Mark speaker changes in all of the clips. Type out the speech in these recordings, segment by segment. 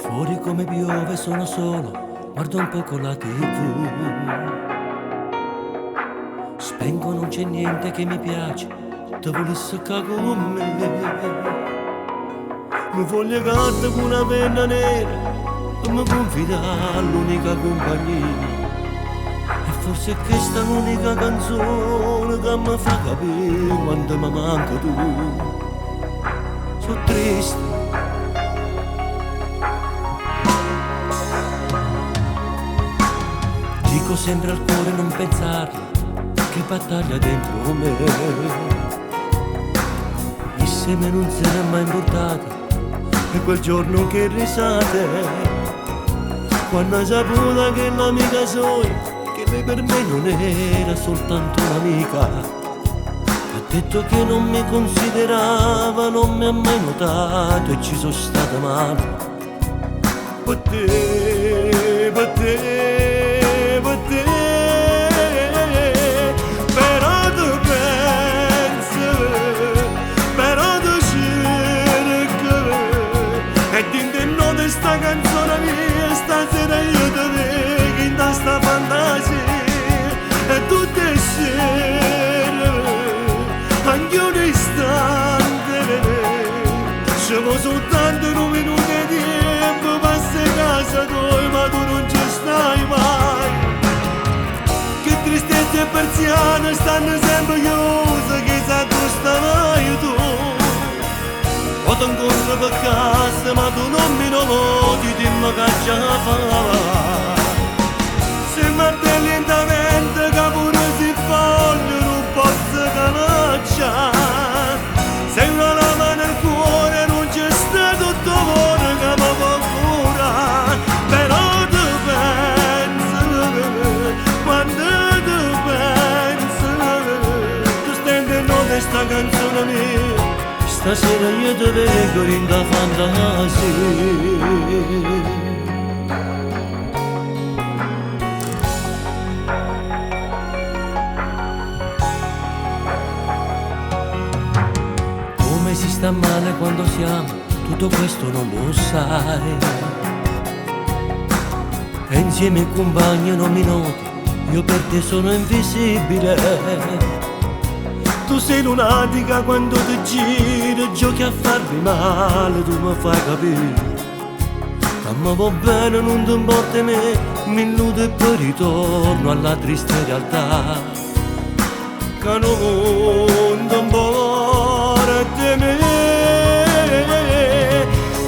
Speaker 1: Fuori come piove, sono solo, guardo un poco la TV. Spengo, non c'è niente che mi piace, te volessi qua con me. Mi voglio carta con una penna nera e mi confida all'unica compagnia. E forse questa è l'unica canzone che mi fa capire quando mi manca tu. Sono triste, dico sempre al cuore non pensarlo, che battaglia dentro me. Insieme non se ne è mai importato, e quel giorno che risate, quando hai saputo che l'amica sua, che lei per me non era soltanto un'amica, ha detto che non mi considerava, non mi ha mai notato e ci sono stata male. Per te, per te, per te, però tu pensi, però tu cerchi, e d'interno di sta canzone mia, stasera io te vedo in sta fantasia, e tutte le sere, anche un istante, ci vuole soltanto un minuto di tempo, passi a casa tua, ma tu non ci stai mai. Che tristezza e persiane stanno sempre chiuse, chissà tu starai tu. O ti incontro per casa, ma tu non mi noti, dimmi che già fa. Se martelli lentamente, che pure si foglia, non posso canacciare. Sei una lama nel cuore, non c'è stato tutto amore che mi fa curare. Però tu pensi, quando tu pensi, tu stai intendendo sta canzone mia, stasera io te vedo in da fantasia. Come si sta male quando siamo, tutto questo non lo sai. E insieme ai compagni non mi noti, io per te sono invisibile. Tu sei lunatica quando ti giri, giochi a farmi male, tu mi fai capire. Ma va bene, non ti importa me, mi illudo e poi ritorno alla triste realtà. Che non ti importa di me,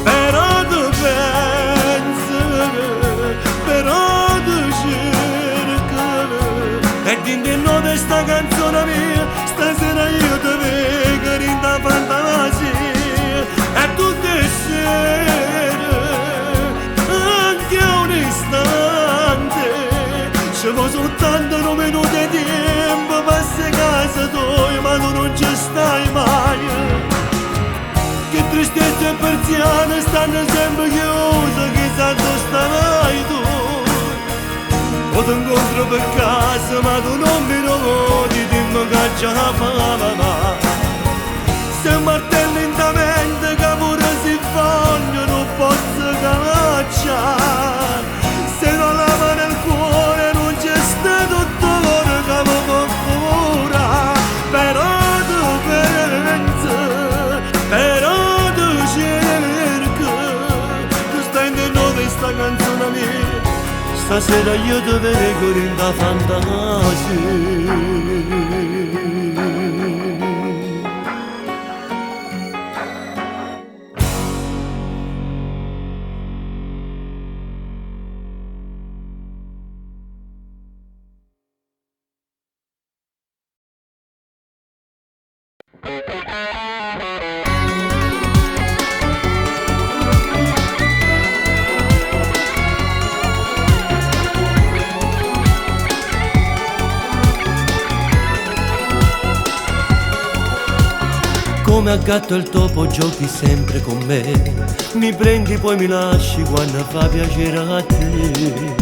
Speaker 1: però tu pensi, però tu cerchi, e d'interno di sta canzone mia, stasera io te vedo in da fantasia, e tutte le sere, anche un istante, ci vuole soltanto un minuto di tempo, passi a casa tua, ma tu non ci stai mai. Che tristezza e persiane stanno sempre chiuse, chissà dove starai tu. O ti incontro per casa, ma tu non mi noti, dimmi che già fa. Se martelli lentamente, che pure si foglia, non posso canacciare. Se non lava nel cuore, non c'è stato tutto l'ore che mi fa curare. Però tu pensi, però tu cerchi, tu stai intendendo di sta canzone mia, stasera io te vedo in da fantasia. Come a gatto e il topo giochi sempre con me, mi prendi poi mi lasci quando fa piacere a te.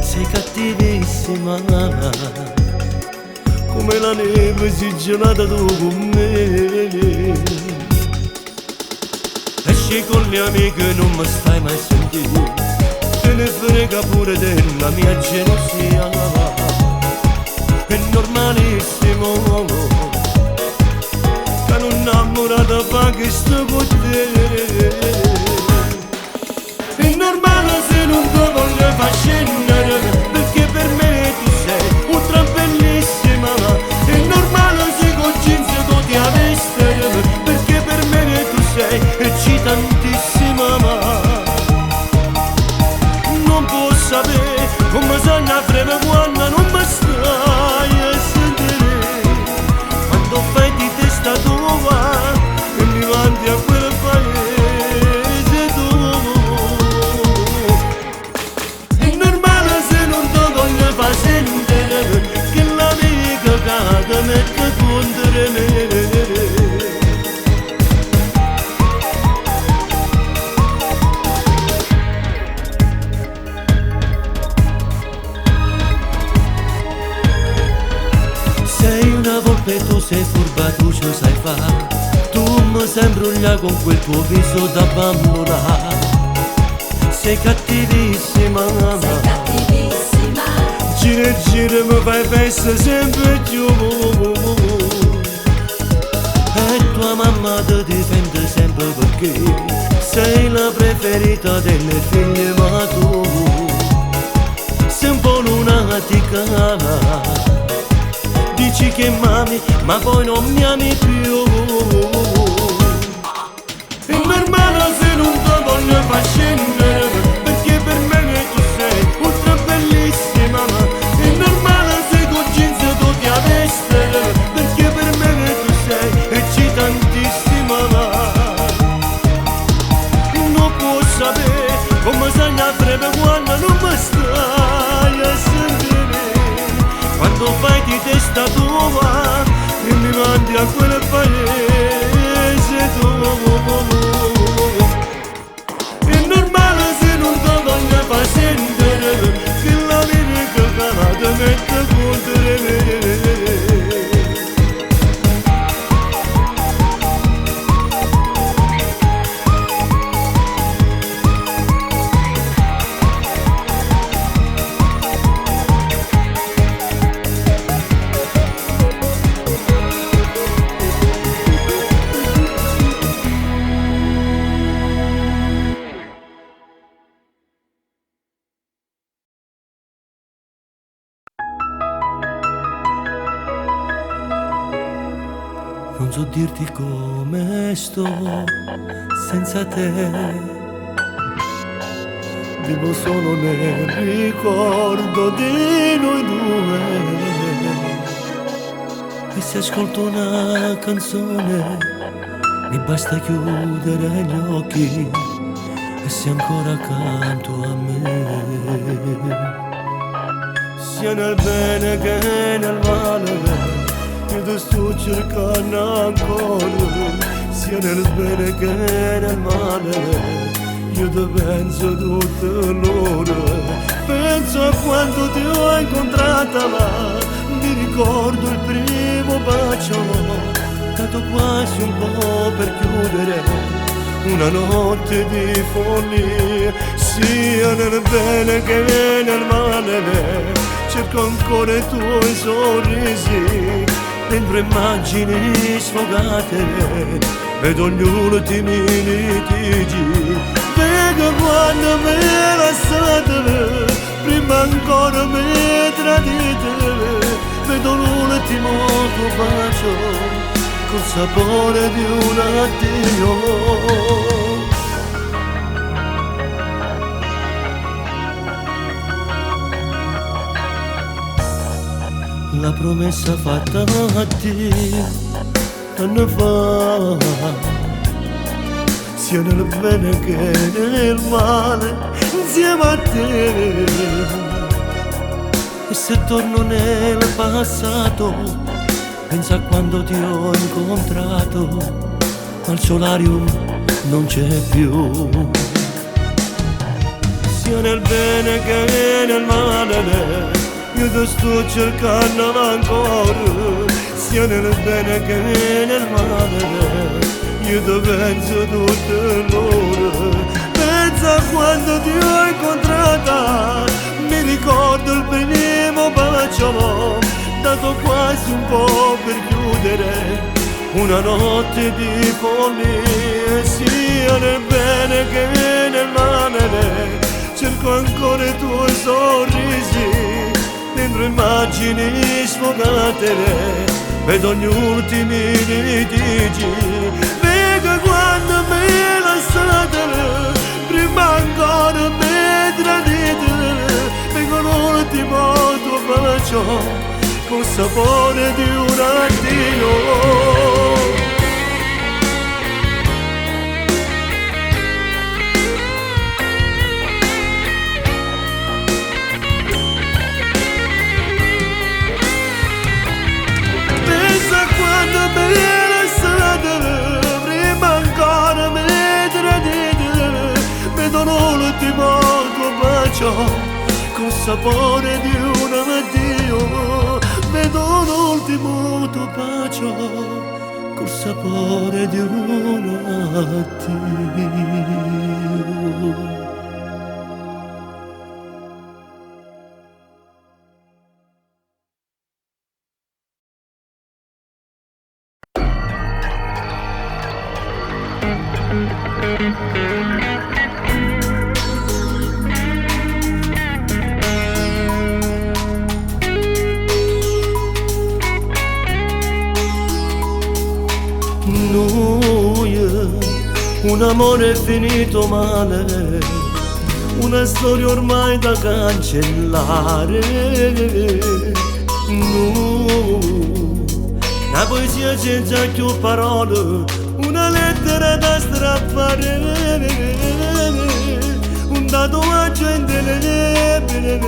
Speaker 1: Sei cattivissima, come la neve si gelata tu con me. E esci con le amiche non mi stai mai sentire, te ne frega pure della mia gelosia, è normalissimo che non innamorata fa che sto con te, è normale se non ti voglio far scendere, perché per me tu sei ultra bellissima, è normale se con jeans tu ti avestere, perché per me tu sei eccitantissima, ma non posso sapere come sono a breve quando non mi stai a sentire, quando fai di testa tua e mi mandi a quel paese tu, è normale se non ti voglio far sentire che l'amica che mette contro me. Sei una volpe, tu sei furba, tu ce lo sai fare, tu mi sai imbrogliare con quel tuo viso da bambola, sei cattivissima,
Speaker 2: sei cattivissima,
Speaker 1: gira e gira mi fai festa sempre più, e tua mamma ti difende sempre perché sei la preferita delle figlie, ma tu sei un po' lunatica, dici che m'ami, ma poi non mi ami più. È normale se non ti voglio far scendere, perché per me tu sei ultra bellissima, è normale se con jeans tu ti avestere, perché per me tu sei eccitantissima, non posso sapere come sei a breve quando non mi stai a sentire, quando fai di testa tua e mi mandi a quel paese tu, è normale se non ti voglio far sentire che la verità ti mette contro me. Non so dirti come sto senza te, vivo solo nel ricordo di noi due, e se ascolto una canzone mi basta chiudere gli occhi e sei ancora accanto a me, sia nel bene che nel male. Io ti sto cercando ancora, sia nel bene che nel male, io ti penso tutte l'ora, penso a quando ti ho incontrata là, mi ricordo il primo bacio, dato quasi un po' per chiudere una notte di follia, sia nel bene che nel male, cerco ancora i tuoi sorrisi, dentro immagini sfogate, vedo gli ultimi litigi, vedo quando mi lasciate, prima ancora mi tradite, vedo l'ultimo tuo bacio, col sapore di un addio. La promessa fatta a te anni fa, sia nel bene che nel male, insieme a te. E se torno nel passato, pensa a quando ti ho incontrato, al solarium non c'è più. Sia nel bene che nel male, io ti sto cercando ancora, sia nel bene che nel male, io ti penso tutte l'ora, pensa a quando ti ho incontrata, mi ricordo il primo bacio, dato quasi un po' per chiudere una notte di follia, sia nel bene che nel male, cerco ancora i tuoi sorrisi, dentro immagini sfogate, vedo gli ultimi litigi, vedo quando mi lasciate, prima ancora mi tradite, vedo l'ultimo tuo bacio, col sapore di un addio. Pensa quando mi lasciate, prima ancora mi tradite, vedo l'ultimo tuo bacio, col sapore di un addio. Vedo l'ultimo tuo bacio col sapore di un addio. Un amore finito male, una storia ormai da cancellare. Una poesia senza più parole, una lettera da strappare, un tatuaggio indelebile,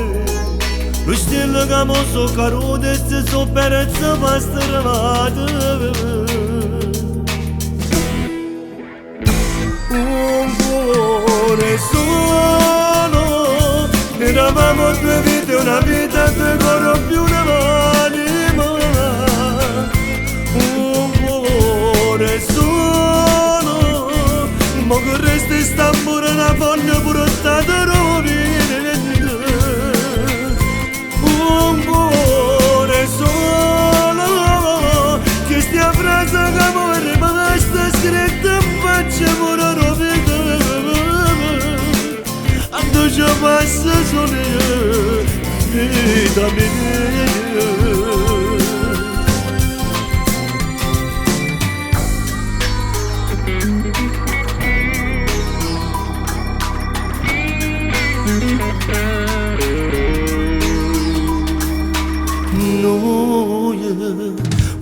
Speaker 1: lo stile che mo so caduto e se so perezza pastrevata. Un cuore solo, eravamo due vite, una vita, due cori più un'anima. Un cuore solo, ma che resta sta pure una foglia buttata rovina. Un cuore solo, che stia frase che poi è rimasta scritta in faccia pure. Je passe son yeux, vita mia.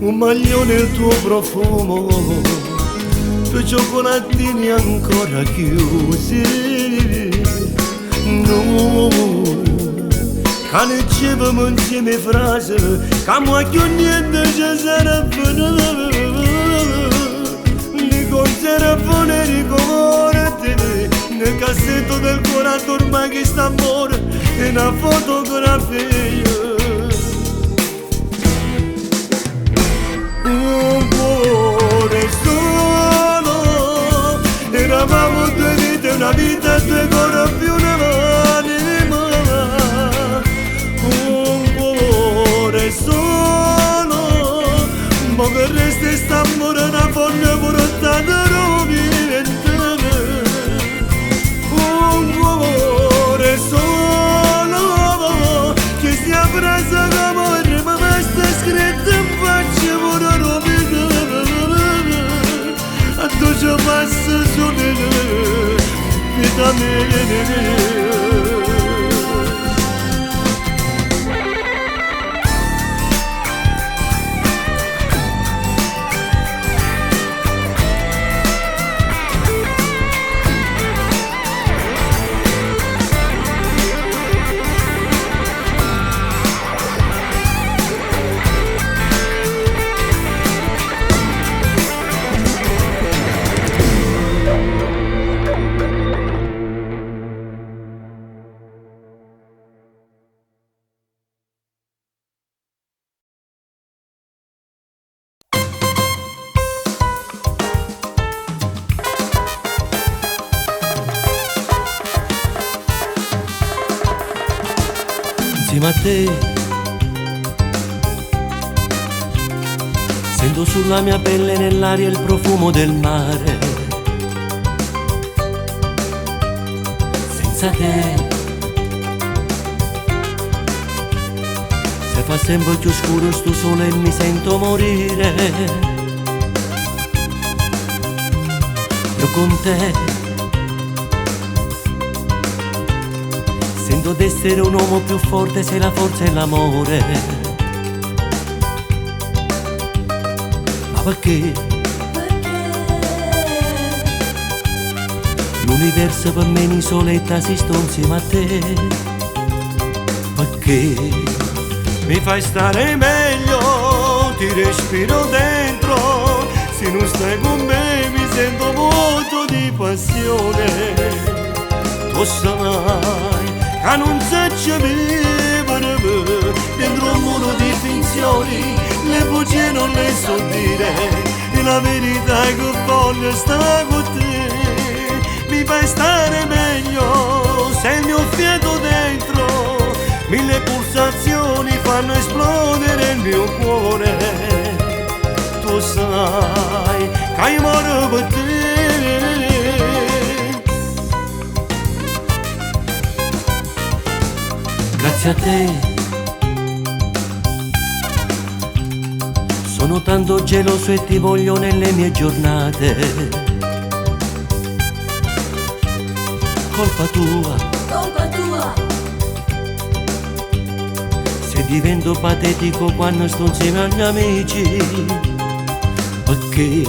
Speaker 1: Un maglione il tuo profumo, due cioccolatini ancora chiusi. Quand dicevamo insieme frasi, che mo più niente ci sarà venuto, li conservo nei ricordi, nel cassetto del cuore ormai che sta amore, e una fotografia. Un cuore solo, eravamo due vite, una vita, due cori più un'anima. Un cuore solo, ma che resta sta amore, una foglia buttata rovina. Un cuore solo, che sia presa come rimasta scritta in faccia pure rovina. A tu ci passa su di me, vita mia.
Speaker 3: insieme a te. Sento sulla mia pelle e nell'aria il profumo del mare. Senza te se fa sempre più scuro sto sole e mi sento morire. Io con te sento d'essere un uomo più forte se la forza è l'amore. Ma perché? L'universo per me in isoletta si sto insieme a te. Perché? Mi fai stare meglio, ti respiro dentro. Se non stai con me mi sento vuoto di passione. Tu sai che non saccio vivere dentro un muro di finzioni, le bugie non le so dire, e la verità è che voglio stare con te. Mi fai stare meglio, sei il mio fiato dentro, mille pulsazioni fanno esplodere il mio cuore. Tu sai che io muoro per te. Grazie a te sono tanto geloso e ti voglio nelle mie giornate. Colpa tua se divento patetico quando sto insieme agli amici. Perché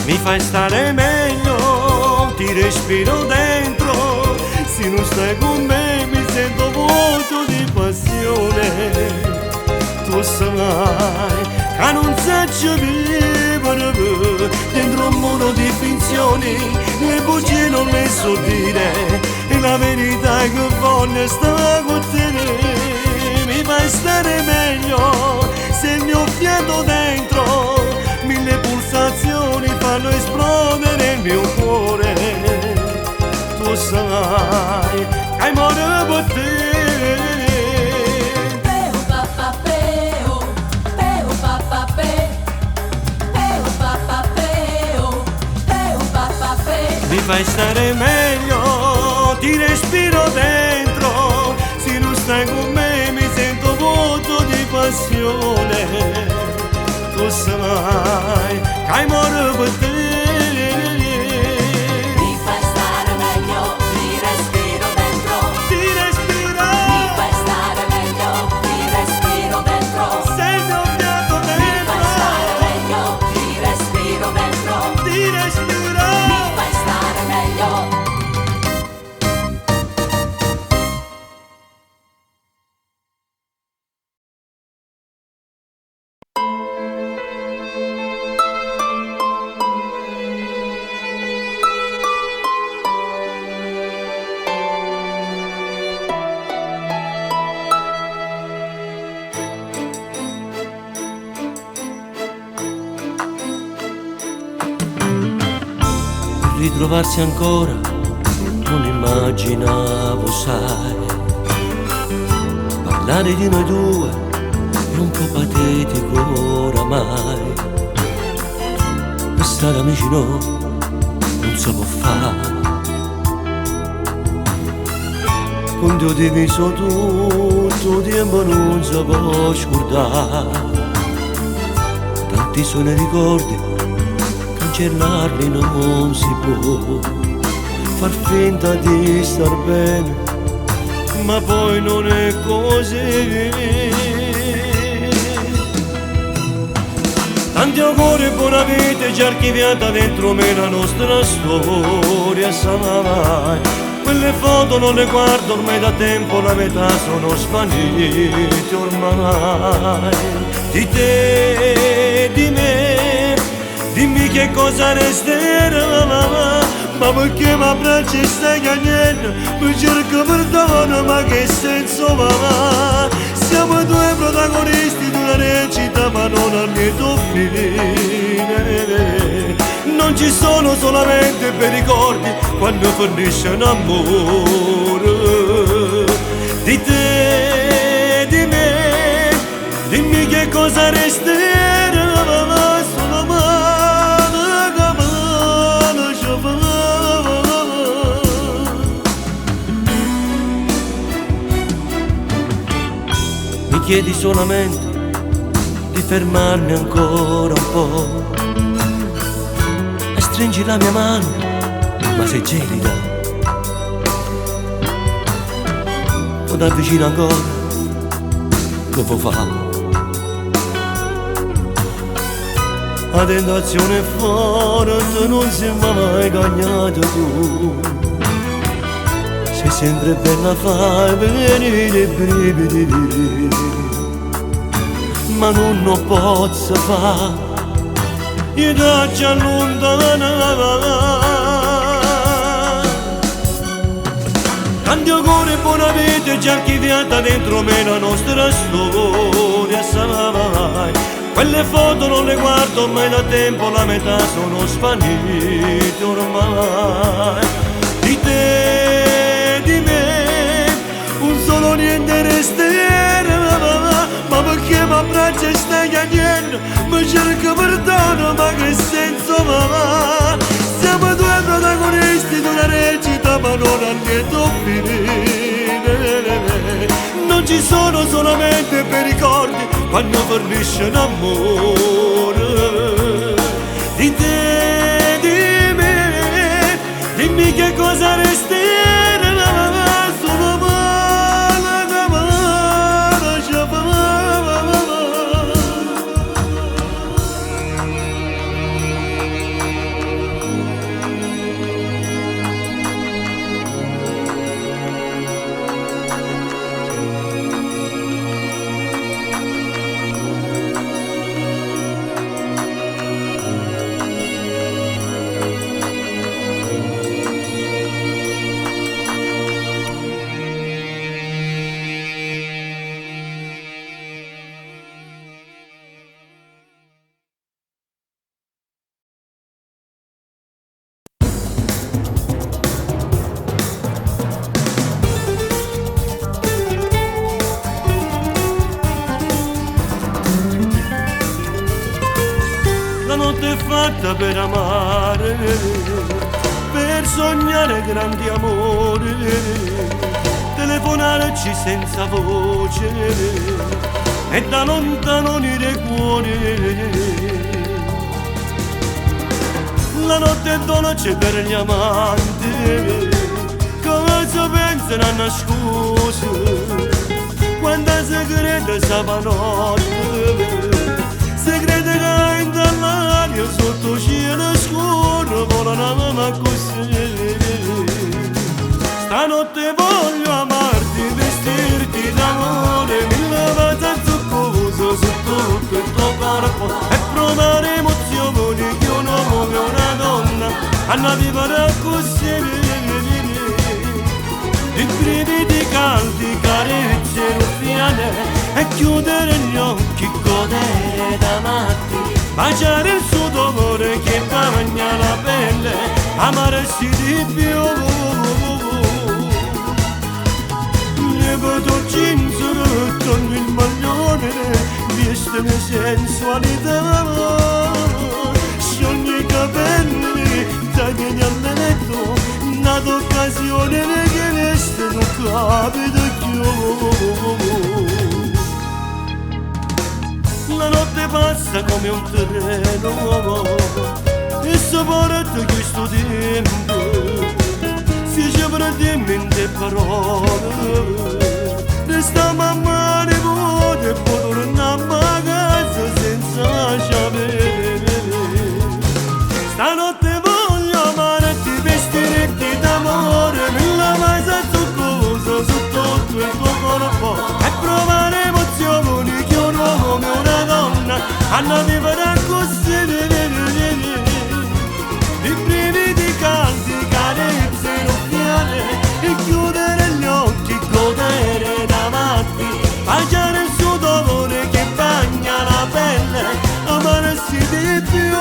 Speaker 3: mi fai stare meglio, ti respiro dentro. Se non stai con me mi sento vuoto di passione. Tu sai che non saccio vivere dentro un muro di finzioni, le bugie non le so dire, e la verità è che voglio stare con te. Mi fai stare meglio, sei il mio fiato dentro, mille pulsazioni fanno esplodere il mio cuore. Tu sai che muore per te. Mi fai stare meglio, ti respiro dentro. Se non stai con me mi sento vuoto di passione. Tu sai che muore per te.
Speaker 2: Mi fai stare meglio, ti respiro dentro.
Speaker 3: Ti respiro.
Speaker 2: Mi fai stare meglio, ti respiro dentro.
Speaker 3: Sei il mio fiato dentro.
Speaker 2: Mi fai stare meglio, ti respiro dentro.
Speaker 3: Ti respiro.
Speaker 2: Mi fai stare meglio.
Speaker 3: Ritrovarsi ancora non immaginavo, sai. Parlare di noi due è un po' patetico oramai. Per stare amici no, non si può fare. Con te ho diviso tutto, tempo non si può scordare. Tanti sono i ricordi, cancellarli non si può. Far finta di star bene, ma poi non è così. Tanti auguri e buona vita già archiviata dentro me la nostra storia, sai. Quelle foto non le guardo ormai da tempo, la metà sono svanite ormai. Di te, di me, dimmi che cosa resterà, ma perché mi abbracci e stai cagnendo, mi cerco perdono, ma che senso va? Siamo due protagonisti di una recita, ma non a lieto fine. Non ci sono solamente bei ricordi quando finisce un amore. Di te cosa resterà solo mano che mano ci fa. Mi chiedi solamente di fermarmi ancora un po' e stringi la mia mano, ma sei gelida, non ti avvicino ancora, che vuoi fare? La tentazione è forte, non si è mai cagnato tu, sei sempre bella a fare venire i brividi, ma non lo posso fare, io ti ci allontanare. Tanti auguri e buona vita già archiviata dentro me la nostra storia, sai. Quelle foto non le guardo mai da tempo, la metà sono svanite ormai. Di te, di me, un solo niente resterà, ma perché mi abbraccia e stai piangendo, mi cerca perdono, ma che senso va? Siamo due protagonisti di una recita, ma non a lieto finire. Non ci sono solamente per ricordi quando fornisce l'amore. Di te, di me, dimmi che cosa resterà, solo mano che mano ci fa. La notte è fatta per amare, per sognare grandi amori, telefonarci senza voce e da lontano unire cuori. La notte è dolce per gli amanti, cosa pensano a nascosto, quando segreto sapanotte. Segrete che in dall'aria sotto cielo scuro volano ma così. Stanotte voglio amarti, vestirti d'amore, mille volte zuccoso su tutto il tuo corpo e provare emozioni che un uomo e una donna hanno a vivere così. I brividi caldi, carezze ruffiane e chiudere gli occhi, godere da matti, baciare il suo dolore che bagna la pelle, amarsi di più. Lieveto cinzero con il maglione, vestine sensualità, sciogli i capelli, tagliati al letto, nata occasione che resta non capita più. La notte passa come un treno e sopporta questo tempo, si ci prendiamo in te parole, restiamo a mani vuote e poi torniamo a casa senza sapere. Stanotte voglio amarti, vestirti d'amore, nella masa zuccosa su tutto il tuo corpo e provare emozioni che un uomo e una donna hanno a vivere così. I brividi caldi, carezze ruffiane e chiudere gli occhi, godere davanti, baciare il suo dolore che bagna la pelle, amarsi di più.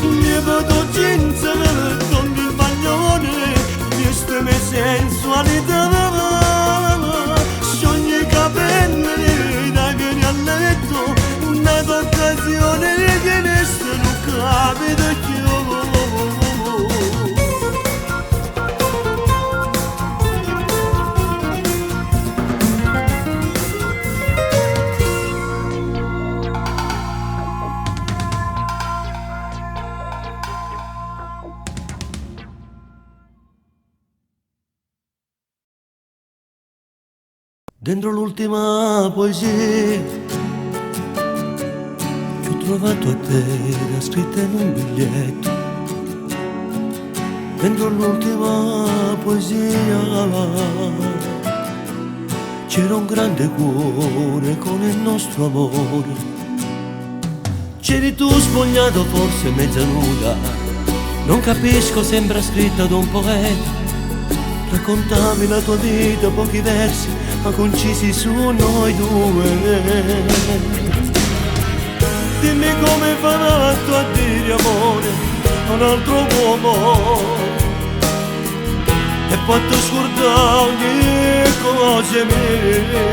Speaker 3: Lieveto cinza con il maglione, vestime sensualità, sciogli i capelli, Dentro l'ultima poesia che ho trovato a terra scritta in un biglietto. Dentro l'ultima poesia c'era un grande cuore con il nostro amore. C'eri tu spogliato, forse mezza nuda, non capisco, sembra scritta da un poeta. Raccontavi la tua vita, pochi versi, ma concisi su noi due. Dimmi come farà tu a dire amore a un altro uomo e poi ti scordare ogni cosa mia.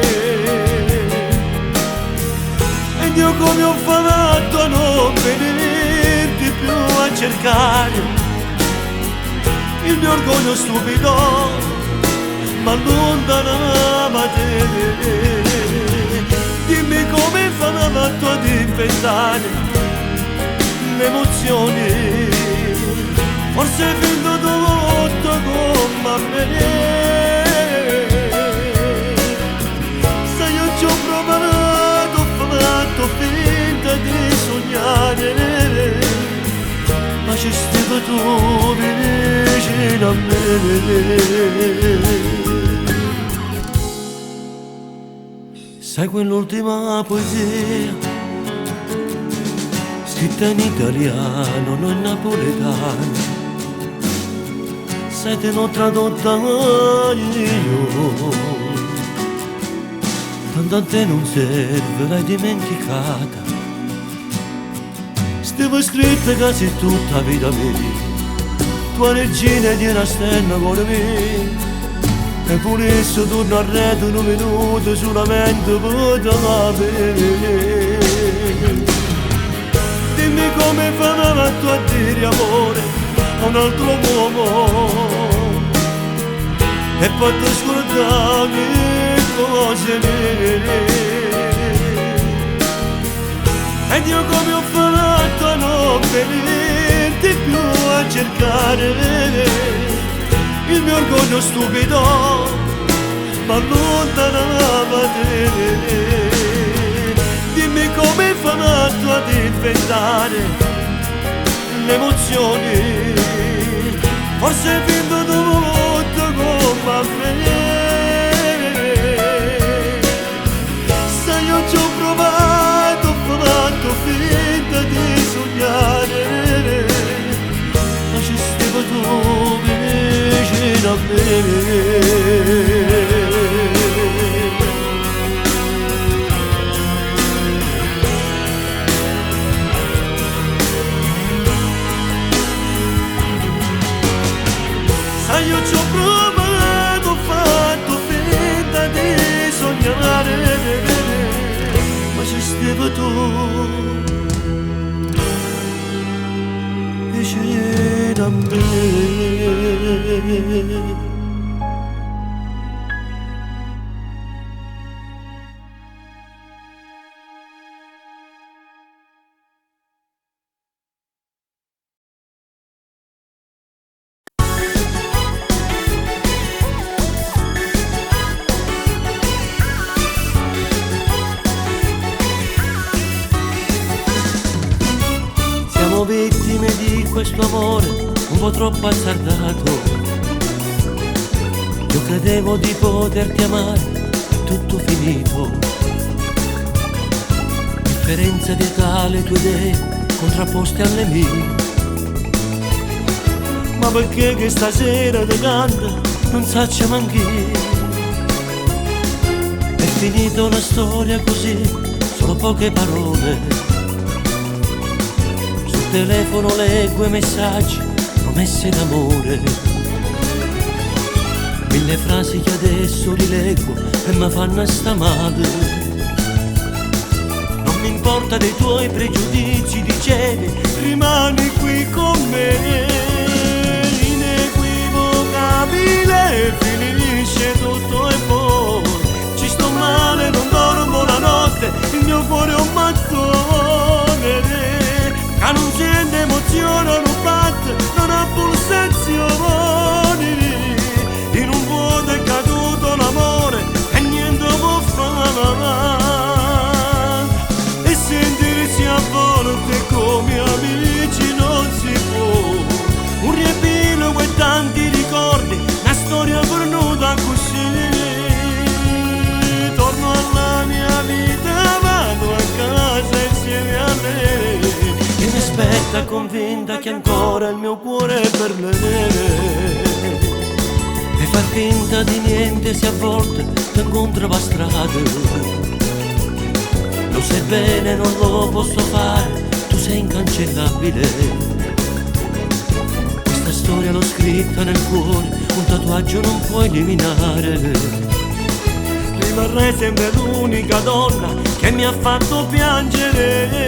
Speaker 3: Ed io come ho fatto a non venirti più a cercare. Il mio orgoglio stupido m'allontanava da te. Dimmi come fanno a diventare le emozioni. Forse finto tutto come a me. Se io ci ho provato, ho fatto finta di sognare, ma ci stai tu vicino a me. Sai quell'ultima poesia scritta in italiano, non in napoletano, sai te l'ho tradotta io, tanto a te non serve, l'hai dimenticata. Stava scritta quasi tutta la vita mia, tua regina di una stella con me. E volessi tornare a rete un minuto solamente per te. Dimmi come fanno tu a dire amore a un altro uomo e poi ti scordare che cose mie. Ed io come ho fatto a non venirti più a cercare. Il mio orgoglio stupido m'allontanava da te. Dimmi come fanno a diventare le emozioni. Forse vinto tutto come a me. Se io ci ho provato, ho fatto finta di sognare, ma ci stavo tu vicino a me. Sai io ci ho provato, ho fatto finta di sognare, ma ci stavo tu vicino a me. Siamo vittime di questo amore un po' troppo azzardato. Io credevo di poterti amare, tutto finito. Differenza di età, le tue idee contrapposte alle mie. Ma perché che stasera ti canta non saccia manchi. È finita una storia così, solo poche parole. Sul telefono leggo i messaggi, promesse d'amore. Mille frasi che adesso rileggo e mi fanno sta male. Non mi importa dei tuoi pregiudizi, dicevi, rimani qui con me. Inequivocabile, finisce tutto e poi ci sto male, non dormo la notte, il mio cuore è un mattone. Che non sente emozione, non batte, non ha pulsazioni. In un vuoto è caduto l'amore e niente per lei e fa finta di niente se a volte ti incontra per strada. Lo sai bene, non lo posso fare, tu sei incancellabile. Questa storia l'ho scritta nel cuore, un tatuaggio non puoi eliminare. Rimarrai sempre l'unica donna che mi ha fatto piangere.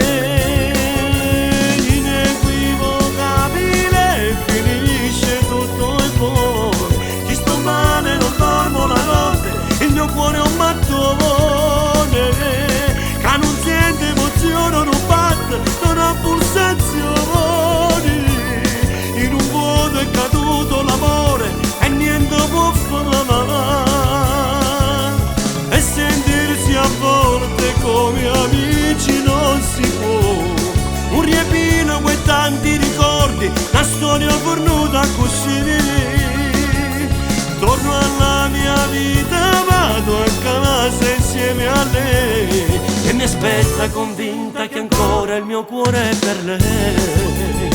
Speaker 3: Inequivocabile, finisce tutto e poi ci sto male, non dormo la notte, il mio cuore è un mattone che non sente emozione, non batte, non ha pulsazioni. In un vuoto è caduto l'amore e niente può fare. E sentirsi a volte come amici non si può. Un riepilogo e tanti ricordi, la storia fornuta così. Torno alla mia vita, vado a casa insieme a lei e mi aspetta convinta che ancora il mio cuore è per lei.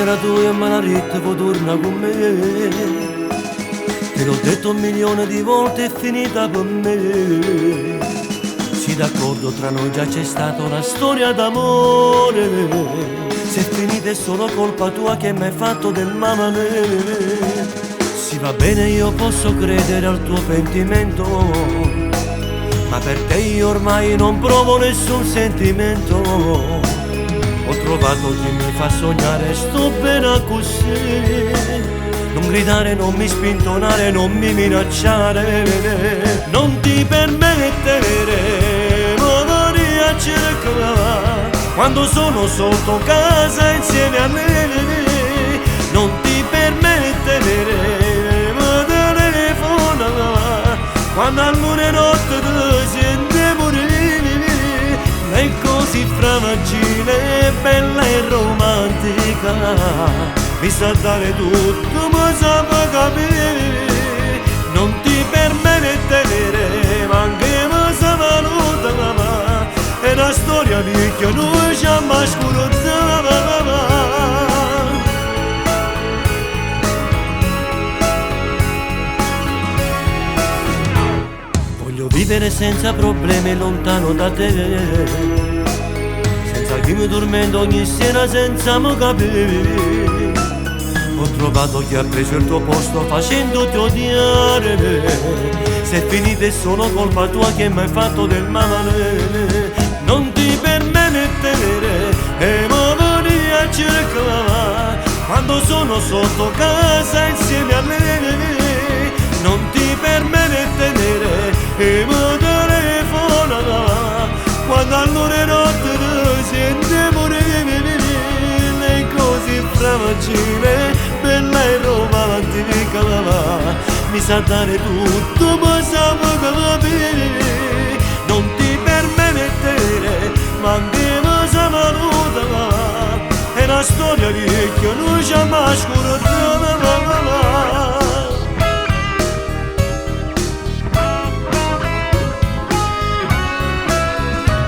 Speaker 3: La tua malaretta può tornare con me. Te l'ho detto 1 milione di volte, è finita per me. Sì, d'accordo, tra noi già c'è stata una storia d'amore. Se è finita è solo colpa tua che mi hai fatto del male a me. Sì, va bene, io posso credere al tuo pentimento, ma per te io ormai non provo nessun sentimento. Ho trovato chi mi fa sognare, sto bene così. Non gridare, non mi spintonare, non mi minacciare. Non ti permettere, morire a cercare quando sono sotto casa insieme a me. Non ti permettere, ma telefona quando alcune notte ti senti morire. È così fragile, bella e romantica, mi sa dare tutto, ma sa capire. Non ti permettere, ma anche mi sa valuta. È una storia vecchia, noi ci abbiamo scurata. Vivere senza problemi lontano da te, senza chi mi tormenta ogni sera senza mi capire. Ho trovato chi ha preso il tuo posto facendoti odiare. Se è finita è solo colpa tua che mi hai fatto del male. Non ti permettere e muovere a cercare quando sono sotto casa insieme a me. Non ti permettere e mi telefona quando allora notte ti senti morire. È così fragile, bella e romantica, mi sa dare tutto, ma sa capire. Non ti permettere, ma anche mi sa valuta. È una storia vecchia, noi ci abbiamo scurata.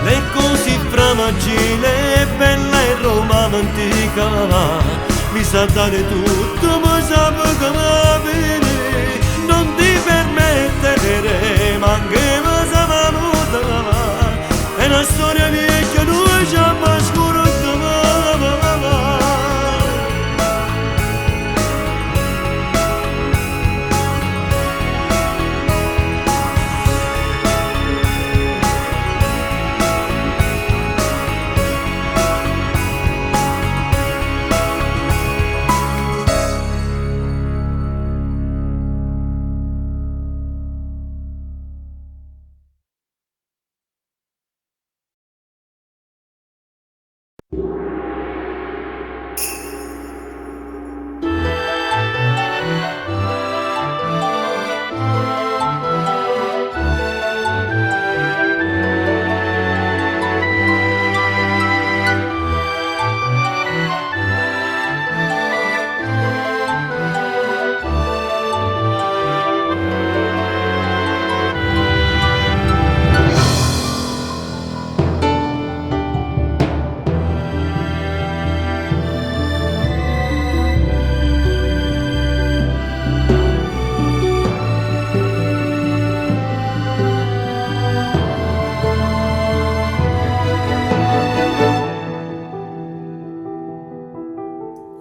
Speaker 3: È così fragile, bella e romantica, mi sa dare tutto, ma sa capire. Non ti permettere, ma anche mi sa valuta. È una storia vecchia, noi ci abbiamo scurata.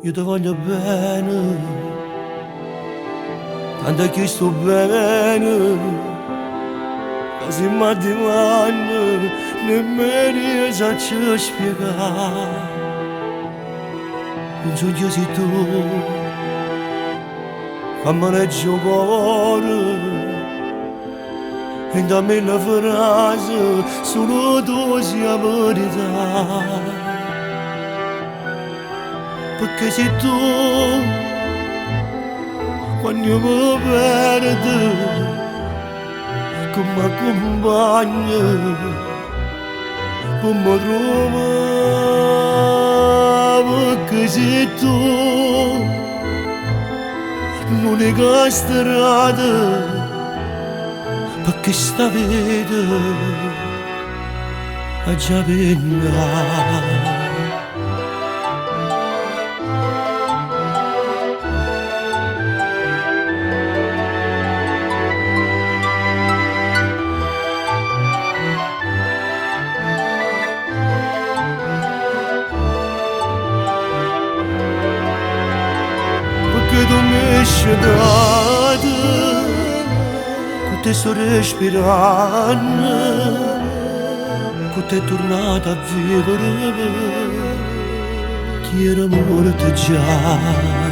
Speaker 3: io ti voglio bene, tanto che sto bene, così mi dimanda, nemmeno io so ci spiegare. Non so io sei tu, che maneggia il cuore, e da me la frase, solo tu sei la verità. Perché sei tu, quando io mi perdo, che mi accompagna, per mi trovare. Perché sei tu, l'unica strada, perché sta vita è già venuta. Che tu mi scegliete, che te sto respirando, che te è tornata a vivere, chi era morto già.